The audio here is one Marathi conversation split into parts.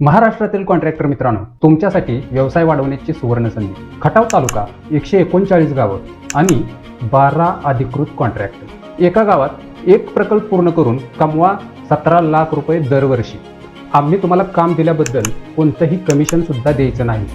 महाराष्ट्रातील कॉन्ट्रॅक्टर मित्रांनो, तुमच्यासाठी व्यवसाय वाढवण्याची सुवर्ण संधी. खटाव तालुका 139 गावं आणि 12 अधिकृत कॉन्ट्रॅक्टर. एका गावात एक प्रकल्प पूर्ण करून कमवा 17 लाख रुपये दरवर्षी. आम्ही तुम्हाला काम दिल्याबद्दल कोणतंही कमिशन सुद्धा द्यायचं नाही.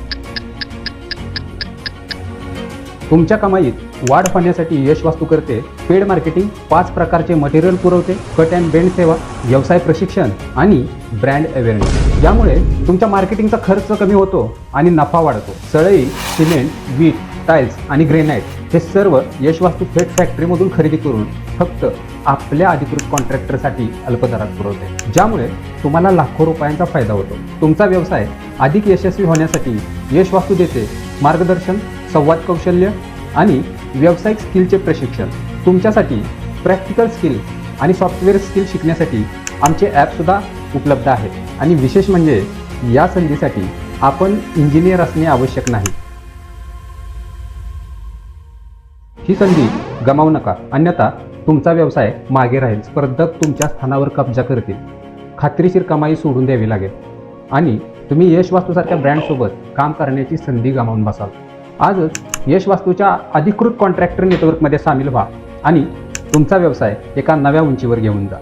तुमच्या कमाईत वाढ होण्यासाठी यश वास्तू करते पेड मार्केटिंग, 5 प्रकारचे मटेरियल पुरवते, कट अँड बेंड सेवा, व्यवसाय प्रशिक्षण आणि ब्रँड अवेअरनेस. यामुळे तुमच्या मार्केटिंगचा खर्च कमी होतो आणि नफा वाढतो. सळई, सिमेंट, वीट, टाइल्स आणि ग्रेनाइट हे सर्व यश वास्तू थेट फॅक्टरीमधून खरेदी करून फक्त आपल्या अधिकृत कॉन्ट्रॅक्टरसाठी अल्पदरात पुरवते, ज्यामुळे तुम्हाला लाखो रुपयांचा फायदा होतो. तुमचा व्यवसाय अधिक यशस्वी होण्यासाठी यश वास्तू देते मार्गदर्शन, संवाद कौशल्य आणि व्यावसायिक स्किलचे प्रशिक्षण. तुमच्यासाठी प्रॅक्टिकल स्किल आणि सॉफ्टवेअर स्किल शिकण्यासाठी आमचे ॲपसुद्धा उपलब्ध आहे. आणि विशेष म्हणजे या संधीसाठी आपण इंजिनियर असणे आवश्यक नाही. ही संधी गमावू नका, अन्यथा तुमचा व्यवसाय मागे राहील. स्पर्धक तुमच्या स्थानावर कब्जा करतील, खात्रीशीर कमाई सोडून द्यावी लागेल आणि तुम्ही यश वास्तूसारख्या ब्रँडसोबत काम करण्याची संधी गमावून बसाल. आजच यश वास्तूच्या अधिकृत कॉन्ट्रॅक्टर नेटवर्कमध्ये सामील व्हा आणि तुमचा व्यवसाय एका नव्या उंचीवर घेऊन जा.